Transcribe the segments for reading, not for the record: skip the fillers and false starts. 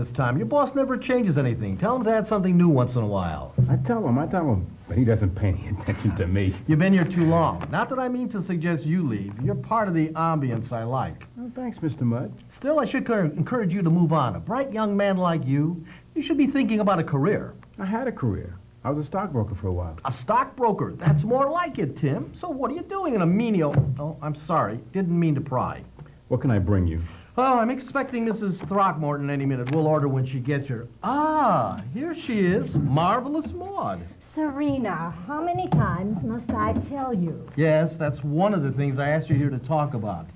this time. Your boss never changes anything. Tell him to add something new once in a while. I tell him, but he doesn't pay any attention to me. You've been here too long. Not that I mean to suggest you leave. You're part of the ambience I like. Oh, thanks, Mr. Mudd. Still, I should encourage you to move on. A bright young man like you should be thinking about a career. I had a career. I was a stockbroker for a while. A stockbroker? That's more like it, Tim. So what are you doing in a menial... Oh, I'm sorry. Didn't mean to pry. What can I bring you? Oh, I'm expecting Mrs. Throckmorton any minute. We'll order when she gets here. Ah, here she is. Marvelous Maud. Serena, how many times must I tell you? Yes, that's one of the things I asked you here to talk about.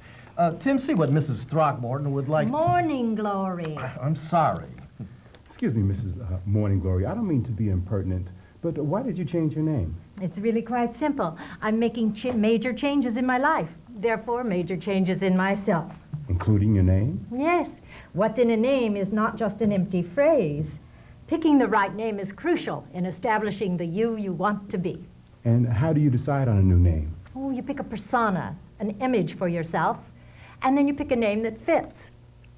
Tim, see what Mrs. Throckmorton would like... Morning Glory. I'm sorry. Excuse me, Mrs. Morning Glory. I don't mean to be impertinent, but why did you change your name? It's really quite simple. I'm making major changes in my life. Therefore, major changes in myself. Including your name? Yes. What's in a name is not just an empty phrase. Picking the right name is crucial in establishing the you want to be. And how do you decide on a new name? Oh, you pick a persona, an image for yourself, and then you pick a name that fits.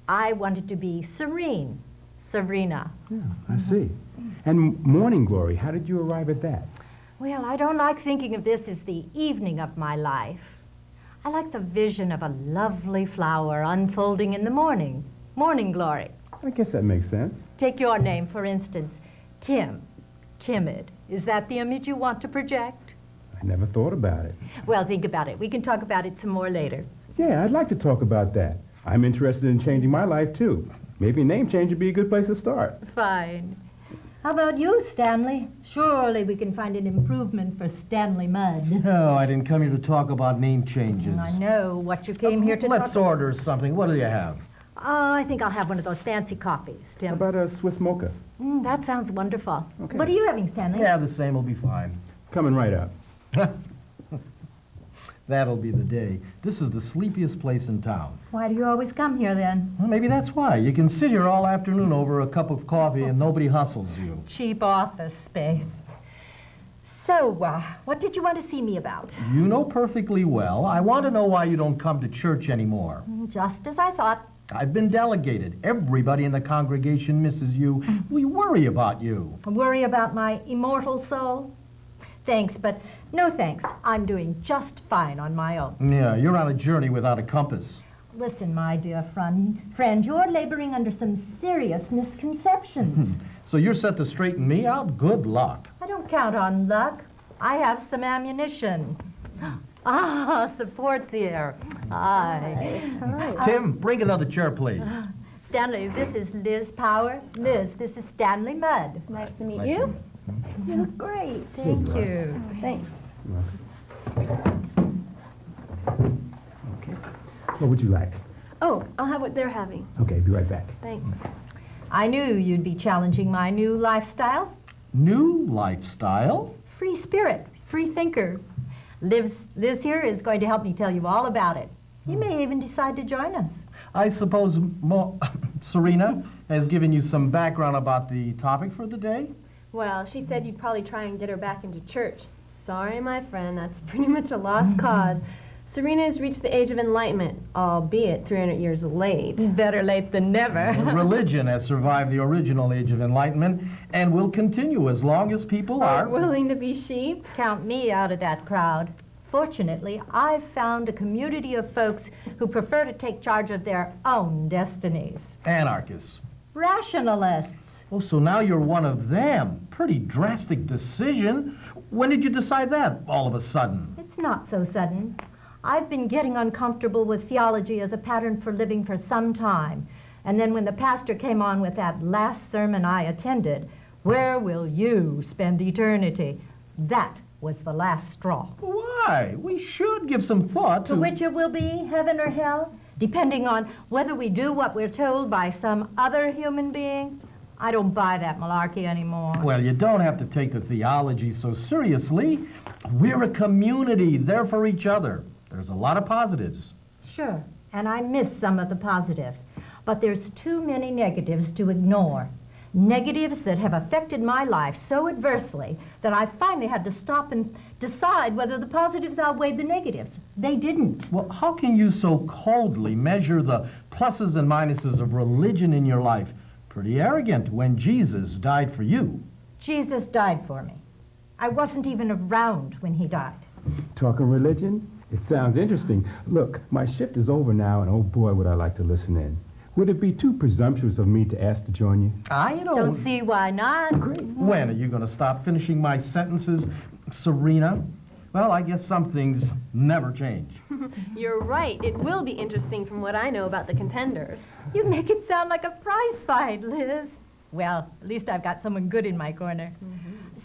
I wanted to be Serene. Serena. Yeah, I see. And Morning Glory, how did you arrive at that? Well, I don't like thinking of this as the evening of my life. I like the vision of a lovely flower unfolding in the morning. Morning Glory. I guess that makes sense. Take your name, for instance. Tim. Timid. Is that the image you want to project? I never thought about it. Well, think about it. We can talk about it some more later. Yeah, I'd like to talk about that. I'm interested in changing my life, too. Maybe a name change would be a good place to start. Fine. How about you, Stanley? Surely we can find an improvement for Stanley Mudd. No, I didn't come here to talk about name changes. I know what you came here to Let's order something. What do you have? I think I'll have one of those fancy coffees, Tim. How about a Swiss mocha? That sounds wonderful. Okay. What are you having, Stanley? Yeah, the same will be fine. Coming right up. That'll be the day. This is the sleepiest place in town. Why do you always come here, then? Well, maybe that's why. You can sit here all afternoon over a cup of coffee and nobody hustles you. Cheap office space. So, what did you want to see me about? You know perfectly well. I want to know why you don't come to church anymore. Just as I thought. I've been delegated. Everybody in the congregation misses you. We worry about you. Worry about my immortal soul? Thanks, but no thanks. I'm doing just fine on my own. Yeah, you're on a journey without a compass. Listen, my dear friend, you're laboring under some serious misconceptions. So you're set to straighten me out? Good luck. I don't count on luck. I have some ammunition. Support's here. Hi. Tim, bring another chair, please. Stanley, this is Liz Power. Liz, this is Stanley Mudd. Nice to meet you. You look great. Thank you. Thanks. Okay. What would you like? Oh, I'll have what they're having. Okay, be right back. Thanks. I knew you'd be challenging my new lifestyle. New lifestyle? Free spirit, free thinker. Liz here is going to help me tell you all about it. You may even decide to join us. I suppose Serena has given you some background about the topic for the day? Well, she said you'd probably try and get her back into church. Sorry, my friend, that's pretty much a lost cause. Serena has reached the age of enlightenment, albeit 300 years late. Better late than never. Religion has survived the original age of enlightenment and will continue as long as people are willing to be sheep. Count me out of that crowd. Fortunately, I've found a community of folks who prefer to take charge of their own destinies. anarchists. Rationalists. Oh, so now you're one of them. Pretty drastic decision. When did you decide that, all of a sudden? It's not so sudden. I've been getting uncomfortable with theology as a pattern for living for some time. And then when the pastor came on with that last sermon I attended, "Where will you spend eternity?" That was the last straw. Why? We should give some thought to... To which it will be, heaven or hell, depending on whether we do what we're told by some other human being. I don't buy that malarkey anymore. Well, you don't have to take the theology so seriously. We're a community, there for each other. There's a lot of positives. Sure, and I miss some of the positives. But there's too many negatives to ignore. Negatives that have affected my life so adversely that I finally had to stop and decide whether the positives outweighed the negatives. They didn't. Well, how can you so coldly measure the pluses and minuses of religion in your life, pretty arrogant when Jesus died for you. Jesus died for me. I wasn't even around when he died. Talking religion? It sounds interesting. Look, my shift is over now, and oh boy, would I like to listen in. Would it be too presumptuous of me to ask to join you? I Don't see why not. Great. When are you going to stop finishing my sentences, Serena? Well, I guess some things never change. You're right. It will be interesting from what I know about the contenders. You make it sound like a prize fight, Liz. Well, at least I've got someone good in my corner.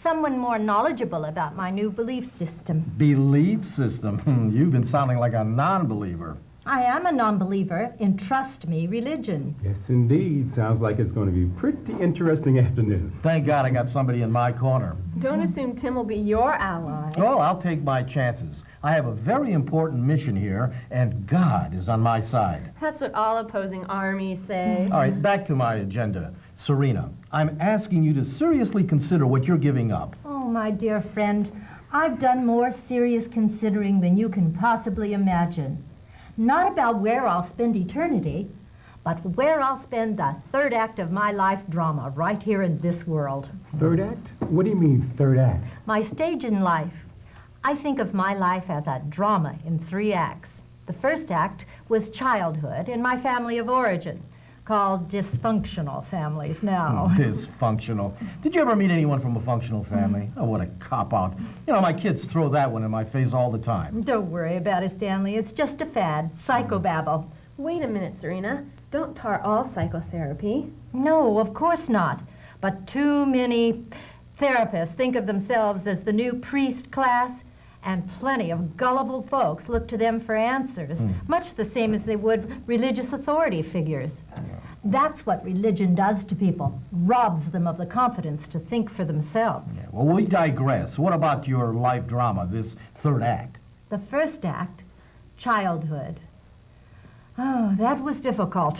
Someone more knowledgeable about my new belief system. Belief system. You've been sounding like a non-believer. I am a non-believer in, trust me, religion. Yes, indeed. Sounds like it's going to be a pretty interesting afternoon. Thank God I got somebody in my corner. Don't assume Tim will be your ally. Well, I'll take my chances. I have a very important mission here, and God is on my side. That's what all opposing armies say. All right, back to my agenda. Serena, I'm asking you to seriously consider what you're giving up. Oh, my dear friend, I've done more serious considering than you can possibly imagine. Not about where I'll spend eternity, but where I'll spend the third act of my life drama right here in this world. Third act? What do you mean, third act? My stage in life. I think of my life as a drama in 3 acts. The first act was childhood in my family of origin, called dysfunctional families now. Dysfunctional. Did you ever meet anyone from a functional family? Oh, what a cop-out. You know, my kids throw that one in my face all the time. Don't worry about it, Stanley. It's just a fad, psychobabble. Wait a minute, Serena. Don't tar all psychotherapy. No, of course not. But too many therapists think of themselves as the new priest class, and plenty of gullible folks look to them for answers, much the same as they would religious authority figures. That's what religion does to people, robs them of the confidence to think for themselves. Yeah, well, we digress. What about your life drama, this third act? The first act, childhood. Oh, that was difficult.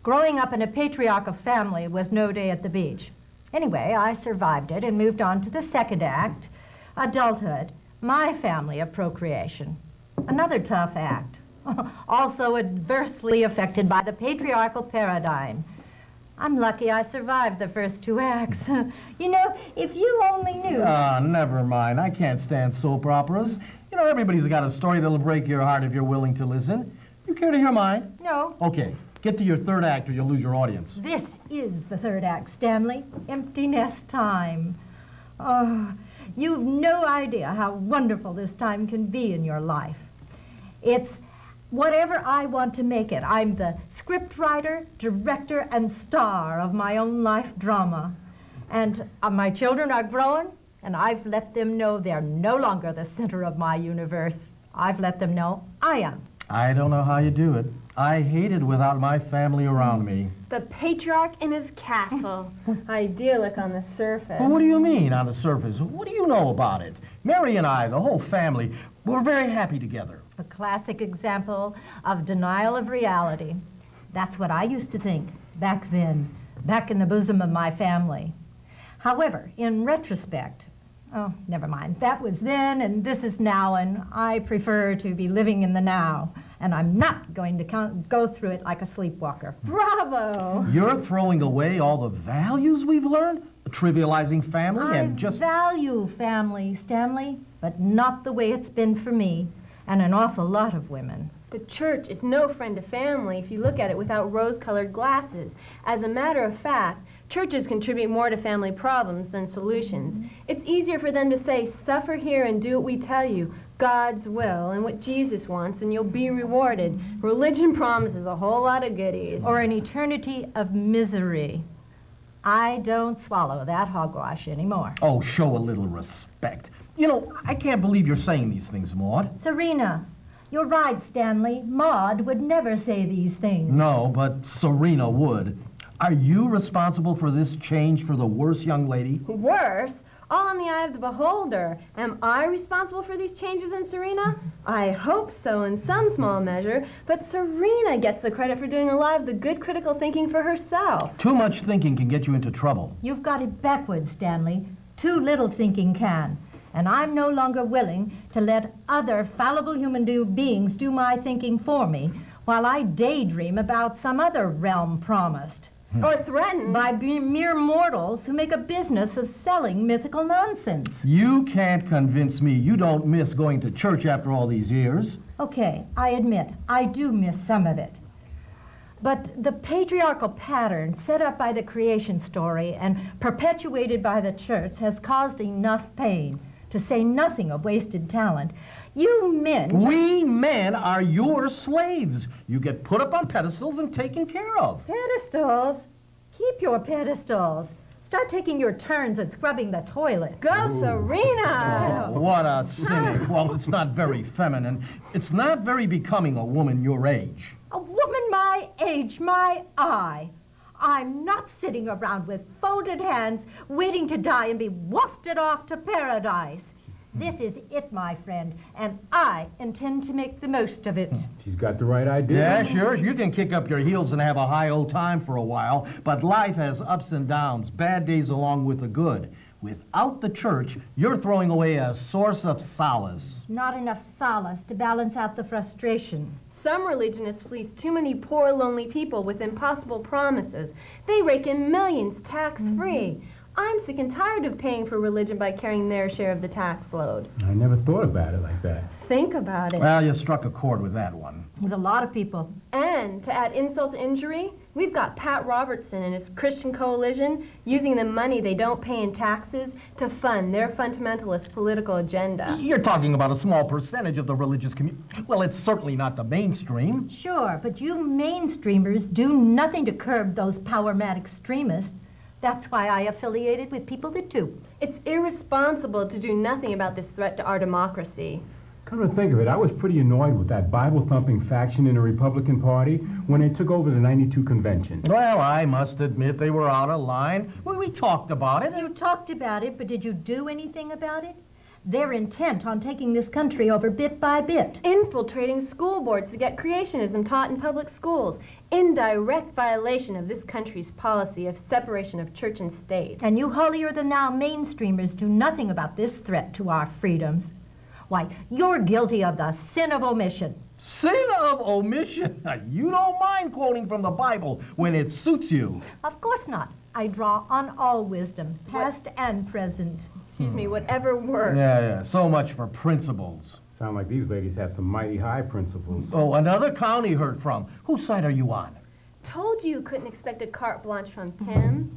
Growing up in a patriarchal family was no day at the beach. Anyway, I survived it and moved on to the second act, adulthood, my family of procreation. Another tough act, also adversely affected by the patriarchal paradigm. I'm lucky I survived the first 2 acts. You know, if you only knew... Ah, never mind. I can't stand soap operas. You know, everybody's got a story that'll break your heart if you're willing to listen. You care to hear mine? No. Okay, get to your third act or you'll lose your audience. This is the third act, Stanley. Empty nest time. Oh, you've no idea how wonderful this time can be in your life. It's whatever I want to make it. I'm the scriptwriter, director, and star of my own life drama. And my children are growing, and I've let them know they're no longer the center of my universe. I've let them know I am. I don't know how you do it. I hate it without my family around me. The patriarch in his castle. Idyllic on the surface. Well, what do you mean on the surface? What do you know about it? Mary and I, the whole family, we're very happy together. A classic example of denial of reality. That's what I used to think back then, back in the bosom of my family. However, in retrospect, oh, never mind. That was then and this is now, and I prefer to be living in the now. And I'm not going to go through it like a sleepwalker. Bravo! You're throwing away all the values we've learned? Trivializing family and I just... value family, Stanley, but not the way it's been for me and an awful lot of women. The church is no friend to family if you look at it without rose-colored glasses. As a matter of fact, churches contribute more to family problems than solutions. It's easier for them to say, suffer here and do what we tell you, God's will and what Jesus wants, and you'll be rewarded. Religion promises a whole lot of goodies. Or an eternity of misery. I don't swallow that hogwash anymore. Oh, show a little respect. You know, I can't believe you're saying these things, Maud. Serena, you're right, Stanley. Maud would never say these things. No, but Serena would. Are you responsible for this change for the worse, young lady? Worse? All in the eye of the beholder. Am I responsible for these changes in Serena? I hope so in some small measure, but Serena gets the credit for doing a lot of the good critical thinking for herself. Too much thinking can get you into trouble. You've got it backwards, Stanley. Too little thinking can. And I'm no longer willing to let other fallible human beings do my thinking for me while I daydream about some other realm promised. Or threatened. By mere mortals who make a business of selling mythical nonsense. You can't convince me you don't miss going to church after all these years. Okay, I admit, I do miss some of it. But the patriarchal pattern set up by the creation story and perpetuated by the church has caused enough pain, to say nothing of wasted talent. You men... We men are your slaves. You get put up on pedestals and taken care of. Pedestals? Keep your pedestals. Start taking your turns at scrubbing the toilet. Go, Serena! Oh, what a cynic. Well, it's not very feminine. It's not very becoming a woman your age. A woman my age, my eye. I'm not sitting around with folded hands, waiting to die and be wafted off to paradise. This is it, my friend, and I intend to make the most of it. She's got the right idea. Yeah, sure. You can kick up your heels and have a high old time for a while, but life has ups and downs, bad days along with the good. Without the church, you're throwing away a source of solace. Not enough solace to balance out the frustration. Some religionists fleece too many poor, lonely people with impossible promises. They rake in millions tax-free. I'm sick and tired of paying for religion by carrying their share of the tax load. I never thought about it like that. Think about it. Well, you struck a chord with that one. With a lot of people. And to add insult to injury, we've got Pat Robertson and his Christian coalition using the money they don't pay in taxes to fund their fundamentalist political agenda. You're talking about a small percentage of the religious community. Well, it's certainly not the mainstream. Sure, but you mainstreamers do nothing to curb those power-mad extremists. That's why I affiliated with people that do. It's irresponsible to do nothing about this threat to our democracy. Come to think of it, I was pretty annoyed with that Bible-thumping faction in the Republican Party when they took over the '92 convention. Well, I must admit they were out of line. We talked about it. You talked about it, but did you do anything about it? They're intent on taking this country over bit by bit. Infiltrating school boards to get creationism taught in public schools, in direct violation of this country's policy of separation of church and state. And you holier-than-thou mainstreamers do nothing about this threat to our freedoms. Why, you're guilty of the sin of omission. Sin of omission? You don't mind quoting from the Bible when it suits you. Of course not. I draw on all wisdom, past and present. Excuse me, whatever works. Yeah, so much for principles. Sound like these ladies have some mighty high principles. Oh, another county heard from. Whose side are you on? Told you couldn't expect a carte blanche from Tim.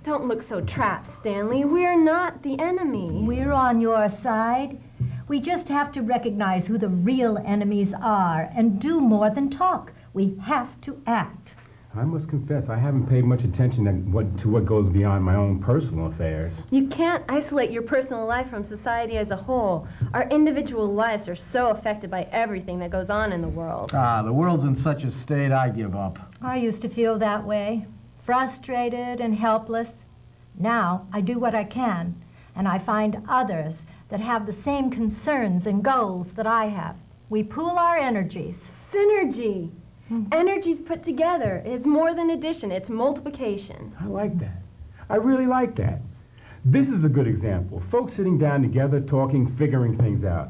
Don't look so trapped, Stanley. We're not the enemy. We're on your side. We just have to recognize who the real enemies are and do more than talk. We have to act. I must confess, I haven't paid much attention to what goes beyond my own personal affairs. You can't isolate your personal life from society as a whole. Our individual lives are so affected by everything that goes on in the world. The world's in such a state, I give up. I used to feel that way, frustrated and helpless. Now I do what I can, and I find others that have the same concerns and goals that I have. We pool our energies. Synergy. Energies put together is more than addition, it's multiplication. I like that. I really like that. This is a good example. Folks sitting down together, talking, figuring things out.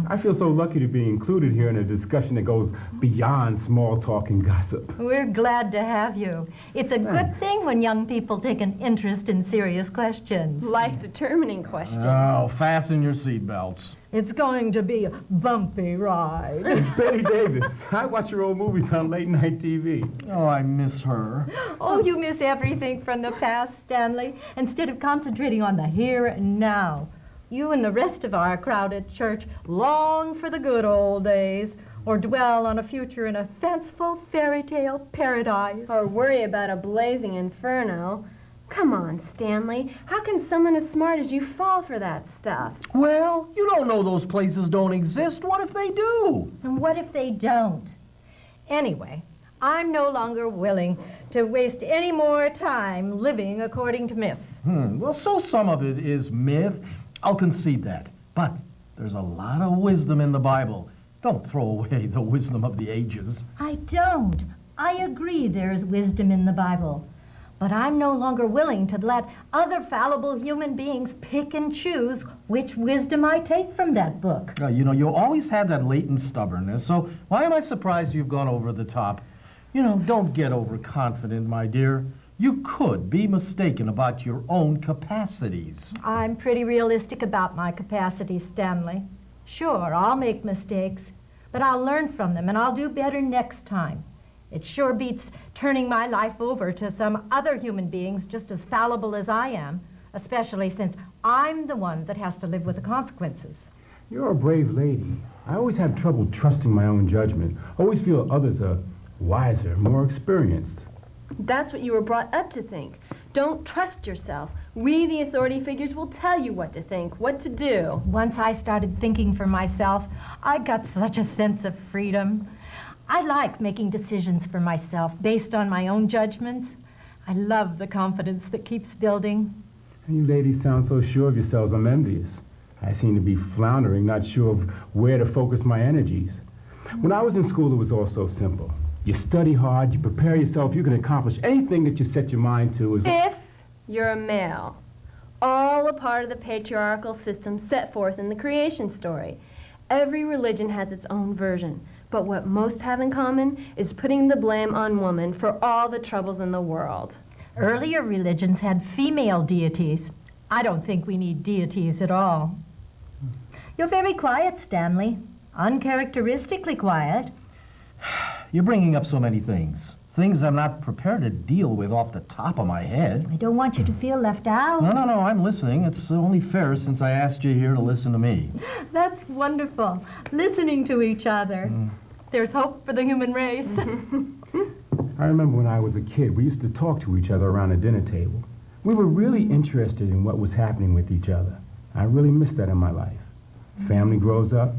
I feel so lucky to be included here in a discussion that goes beyond small talk and gossip. We're glad to have you. It's a good thing when young people take an interest in serious questions. Life-determining questions. Oh, fasten your seatbelts. It's going to be a bumpy ride. Hey, Betty Davis, I watch your old movies on late-night TV. Oh, I miss her. Oh, you miss everything from the past, Stanley, instead of concentrating on the here and now. You and the rest of our crowd at church long for the good old days, or dwell on a future in a fanciful fairy tale paradise. Or worry about a blazing inferno. Come on, Stanley. How can someone as smart as you fall for that stuff? Well, you don't know those places don't exist. What if they do? And what if they don't? Anyway, I'm no longer willing to waste any more time living according to myth. Well, so some of it is myth. I'll concede that. But there's a lot of wisdom in the Bible. Don't throw away the wisdom of the ages. I don't. I agree there's wisdom in the Bible. But I'm no longer willing to let other fallible human beings pick and choose which wisdom I take from that book. You always had that latent stubbornness, so why am I surprised you've gone over the top? Don't get overconfident, my dear. You could be mistaken about your own capacities. I'm pretty realistic about my capacities, Stanley. Sure, I'll make mistakes, but I'll learn from them and I'll do better next time. It sure beats turning my life over to some other human beings just as fallible as I am, especially since I'm the one that has to live with the consequences. You're a brave lady. I always have trouble trusting my own judgment. Always feel others are wiser, more experienced. That's what you were brought up to think. Don't trust yourself. We, the authority figures, will tell you what to think, what to do. Once I started thinking for myself, I got such a sense of freedom. I like making decisions for myself based on my own judgments. I love the confidence that keeps building. You ladies sound so sure of yourselves, I'm envious. I seem to be floundering, not sure of where to focus my energies. When I was in school, it was all so simple. You study hard, you prepare yourself, you can accomplish anything that you set your mind to. If you're a male, all a part of the patriarchal system set forth in the creation story. Every religion has its own version, but what most have in common is putting the blame on woman for all the troubles in the world. Earlier religions had female deities. I don't think we need deities at all. You're very quiet, Stanley. Uncharacteristically quiet. You're bringing up so many things. Things I'm not prepared to deal with off the top of my head. I don't want you to feel left out. No, I'm listening. It's only fair since I asked you here to listen to me. That's wonderful. Listening to each other. There's hope for the human race. I remember when I was a kid, we used to talk to each other around a dinner table. We were really interested in what was happening with each other. I really miss that in my life. Family grows up,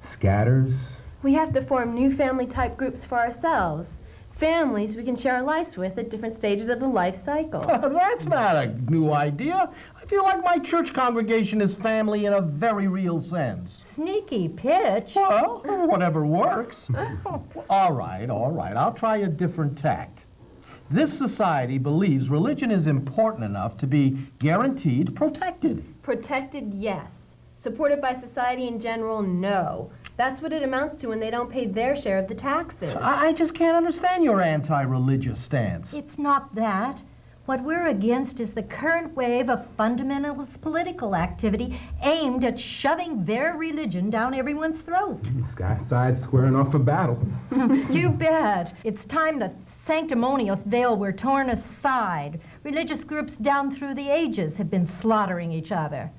scatters. We have to form new family-type groups for ourselves. Families we can share our lives with at different stages of the life cycle. That's not a new idea. I feel like my church congregation is family in a very real sense. Sneaky pitch. Well, whatever works. All right. I'll try a different tact. This society believes religion is important enough to be guaranteed protected. Protected, yes. Supported by society in general, no. That's what it amounts to when they don't pay their share of the taxes. I just can't understand your anti-religious stance. It's not that. What we're against is the current wave of fundamentalist political activity aimed at shoving their religion down everyone's throat. Sky side squaring off for battle. You bet. It's time the sanctimonious veil were torn aside. Religious groups down through the ages have been slaughtering each other.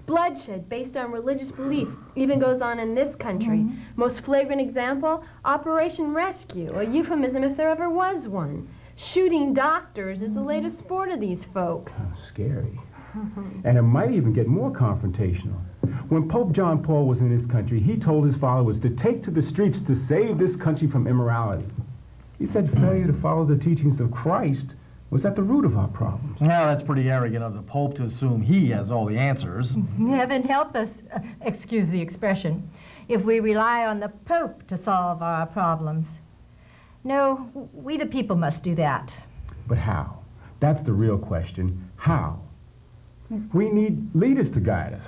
Bloodshed based on religious belief even goes on in this country. Most flagrant example, Operation Rescue, a euphemism if there ever was one. Shooting doctors is the latest sport of these folks. Scary. And it might even get more confrontational. When Pope John Paul was in this country, he told his followers to take to the streets to save this country from immorality. He said failure to follow the teachings of Christ was at the root of our problems. Well, that's pretty arrogant of the Pope to assume he has all the answers. Heaven help us, excuse the expression, if we rely on the Pope to solve our problems. No, we the people must do that. But how? That's the real question. How? We need leaders to guide us.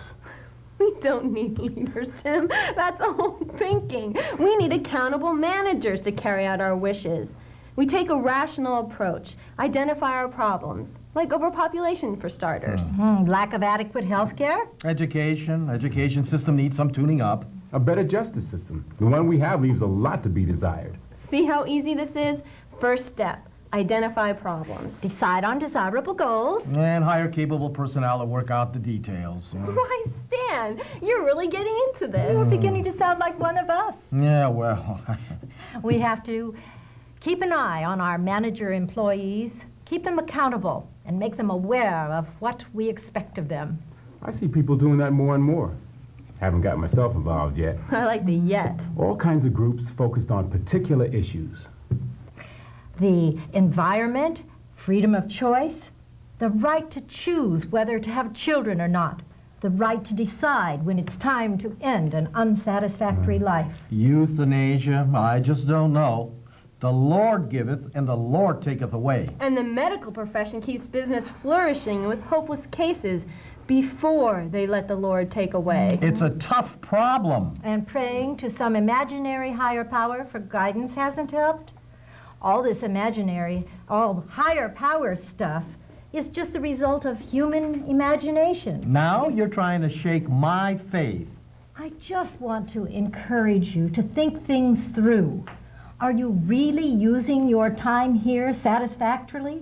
We don't need leaders, Tim. That's old thinking. We need accountable managers to carry out our wishes. We take a rational approach, identify our problems, like overpopulation for starters. Lack of adequate health care? Education system needs some tuning up. A better justice system. The one we have leaves a lot to be desired. See how easy this is? First step, identify problems. Decide on desirable goals. And hire capable personnel to work out the details. Why, Stan, you're really getting into this. You're beginning to sound like one of us. Yeah, well... We have to keep an eye on our manager employees, keep them accountable, and make them aware of what we expect of them. I see people doing that more and more. Haven't got myself involved yet. I like the yet. All kinds of groups focused on particular issues. The environment, freedom of choice, the right to choose whether to have children or not, the right to decide when it's time to end an unsatisfactory life. Euthanasia, I just don't know. The Lord giveth, and the Lord taketh away. And the medical profession keeps business flourishing with hopeless cases before they let the Lord take away. It's a tough problem. And praying to some imaginary higher power for guidance hasn't helped. All this imaginary, all higher power stuff is just the result of human imagination. Now you're trying to shake my faith. I just want to encourage you to think things through. Are you really using your time here satisfactorily?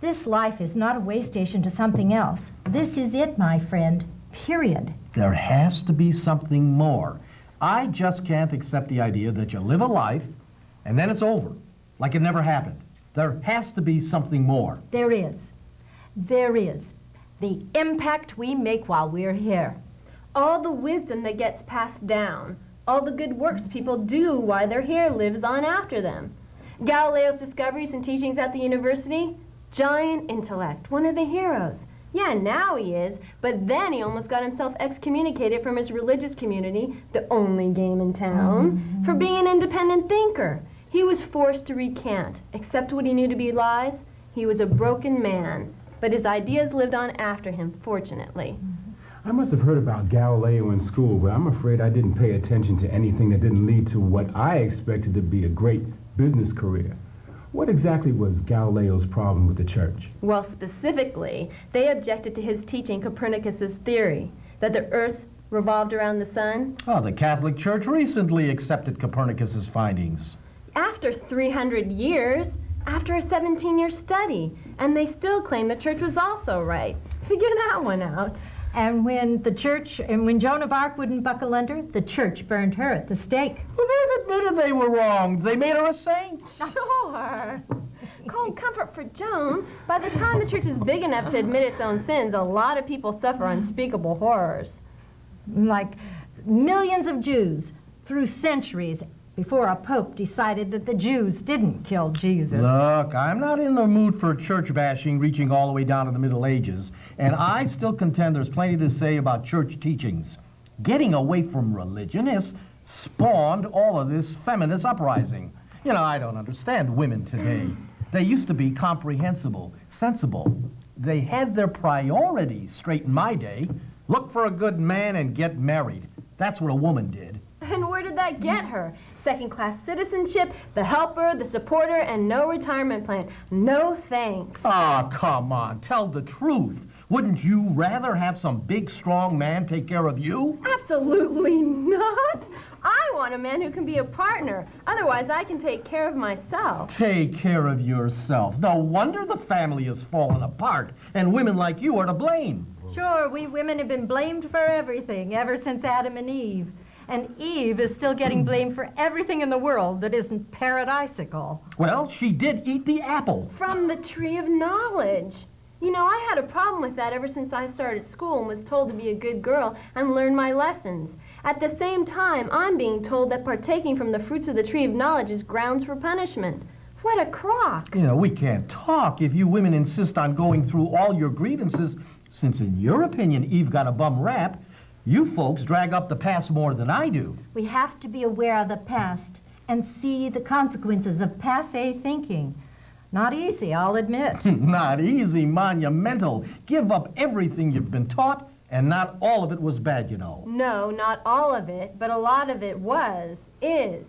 This life is not a way station to something else. This is it, my friend. Period. There has to be something more. I just can't accept the idea that you live a life and then it's over, like it never happened. There has to be something more. There is. There is. The impact we make while we're here. All the wisdom that gets passed down, all the good works people do while they're here lives on after them. Galileo's discoveries and teachings at the university, giant intellect, one of the heroes. Yeah, now he is, but then he almost got himself excommunicated from his religious community, the only game in town, for being an independent thinker. He was forced to recant, accept what he knew to be lies. He was a broken man, but his ideas lived on after him, fortunately. I must have heard about Galileo in school, but I'm afraid I didn't pay attention to anything that didn't lead to what I expected to be a great business career. What exactly was Galileo's problem with the church? Well, specifically, they objected to his teaching Copernicus's theory, that the earth revolved around the sun. Oh, the Catholic Church recently accepted Copernicus's findings. After 300 years, after a 17-year study, and they still claim the church was also right. Figure that one out. And when Joan of Arc wouldn't buckle under, the church burned her at the stake. Well, they've admitted they were wrong. They made her a saint. Sure. Cold comfort for Joan. By the time the church is big enough to admit its own sins, a lot of people suffer unspeakable horrors. Like millions of Jews through centuries before a pope decided that the Jews didn't kill Jesus. Look, I'm not in the mood for church bashing reaching all the way down to the Middle Ages, and I still contend there's plenty to say about church teachings. Getting away from religion has spawned all of this feminist uprising. You know, I don't understand women today. They used to be comprehensible, sensible. They had their priorities straight in my day. Look for a good man and get married. That's what a woman did. And where did that get her? Second-class citizenship, the helper, the supporter, and no retirement plan. No thanks. Ah, come on, tell the truth. Wouldn't you rather have some big, strong man take care of you? Absolutely not. I want a man who can be a partner. Otherwise, I can take care of myself. Take care of yourself. No wonder the family has fallen apart, and women like you are to blame. Sure, we women have been blamed for everything ever since Adam and Eve. And Eve is still getting blamed for everything in the world that isn't paradisical. Well, she did eat the apple. From the tree of knowledge. You know, I had a problem with that ever since I started school and was told to be a good girl and learn my lessons. At the same time, I'm being told that partaking from the fruits of the tree of knowledge is grounds for punishment. What a crock. You know, we can't talk if you women insist on going through all your grievances, since in your opinion Eve got a bum rap. You folks drag up the past more than I do. We have to be aware of the past and see the consequences of passé thinking. Not easy, I'll admit. Not easy, monumental. Give up everything you've been taught, and not all of it was bad, you know. No, not all of it, but a lot of it is.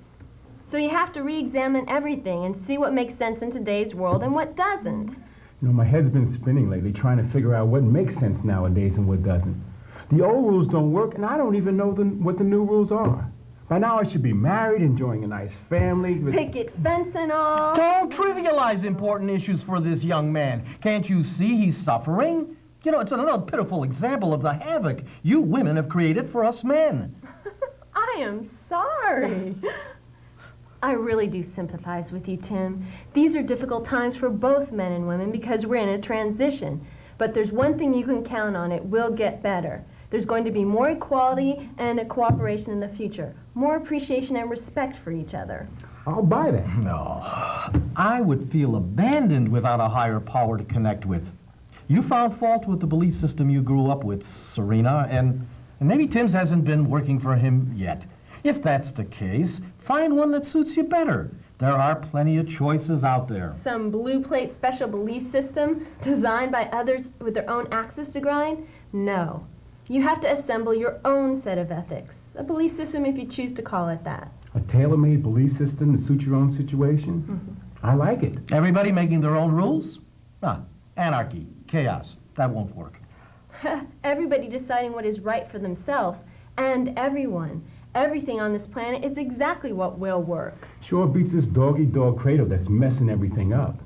So you have to re-examine everything and see what makes sense in today's world and what doesn't. You know, my head's been spinning lately trying to figure out what makes sense nowadays and what doesn't. The old rules don't work, and I don't even know what the new rules are. By now, I should be married, enjoying a nice family. Picket fence and all. Don't trivialize important issues for this young man. Can't you see he's suffering? You know, it's another pitiful example of the havoc you women have created for us men. I am sorry. I really do sympathize with you, Tim. These are difficult times for both men and women because we're in a transition. But there's one thing you can count on, it will get better. There's going to be more equality and cooperation in the future. More appreciation and respect for each other. I'll buy that. No, I would feel abandoned without a higher power to connect with. You found fault with the belief system you grew up with, Serena, and maybe Tim's hasn't been working for him yet. If that's the case, find one that suits you better. There are plenty of choices out there. Some blue plate special belief system designed by others with their own axes to grind? No. You have to assemble your own set of ethics. A belief system if you choose to call it that. A tailor-made belief system to suit your own situation? I like it. Everybody making their own rules? Ah, anarchy, chaos. That won't work. Everybody deciding what is right for themselves, and everyone. Everything on this planet is exactly what will work. Sure beats this dog-eat-dog cradle that's messing everything up.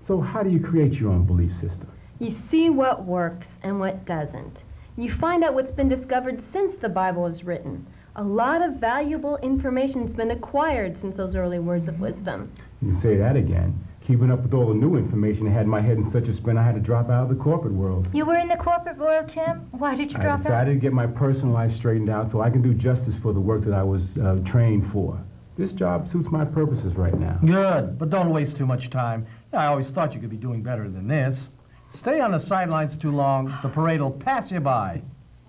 So how do you create your own belief system? You see what works and what doesn't. You find out what's been discovered since the Bible was written. A lot of valuable information's been acquired since those early words of wisdom. You say that again. Keeping up with all the new information had my head in such a spin I had to drop out of the corporate world. You were in the corporate world, Tim? Why did you I drop out? decided to get my personal life straightened out so I can do justice for the work that I was trained for. This job suits my purposes right now. Good, but don't waste too much time. I always thought you could be doing better than this. Stay on the sidelines too long, the parade will pass you by.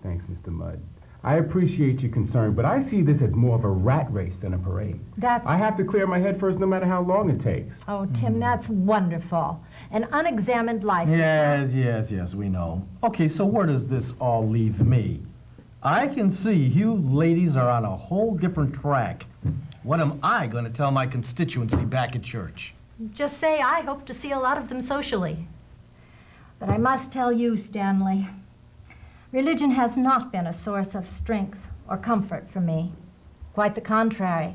Thanks, Mr. Mudd. I appreciate your concern, but I see this as more of a rat race than a parade. I have to clear my head first no matter how long it takes. Oh, Tim, that's wonderful. An unexamined life. Yes, we know. Okay, so where does this all leave me? I can see you ladies are on a whole different track. What am I going to tell my constituency back at church? Just say I hope to see a lot of them socially. But I must tell you, Stanley, religion has not been a source of strength or comfort for me. Quite the contrary.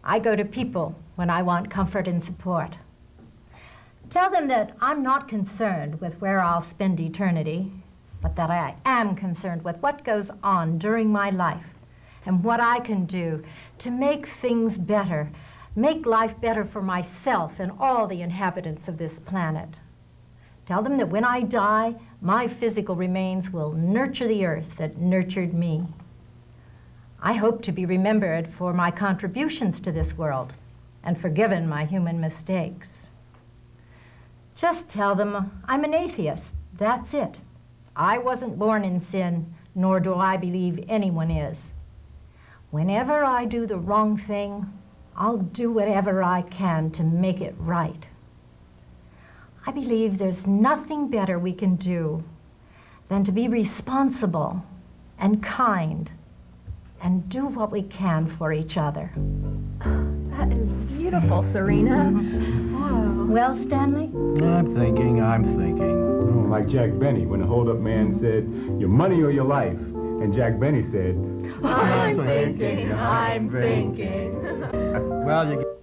I go to people when I want comfort and support. Tell them that I'm not concerned with where I'll spend eternity, but that I am concerned with what goes on during my life and what I can do to make things better, make life better for myself and all the inhabitants of this planet. Tell them that when I die, my physical remains will nurture the earth that nurtured me. I hope to be remembered for my contributions to this world and forgiven my human mistakes. Just tell them I'm an atheist. That's it. I wasn't born in sin, nor do I believe anyone is. Whenever I do the wrong thing, I'll do whatever I can to make it right. I believe there's nothing better we can do than to be responsible and kind and do what we can for each other. That is beautiful, Serena. Wow. Well, Stanley? I'm thinking. Oh, like Jack Benny when the hold-up man said, your money or your life? And Jack Benny said, I'm thinking. Well, you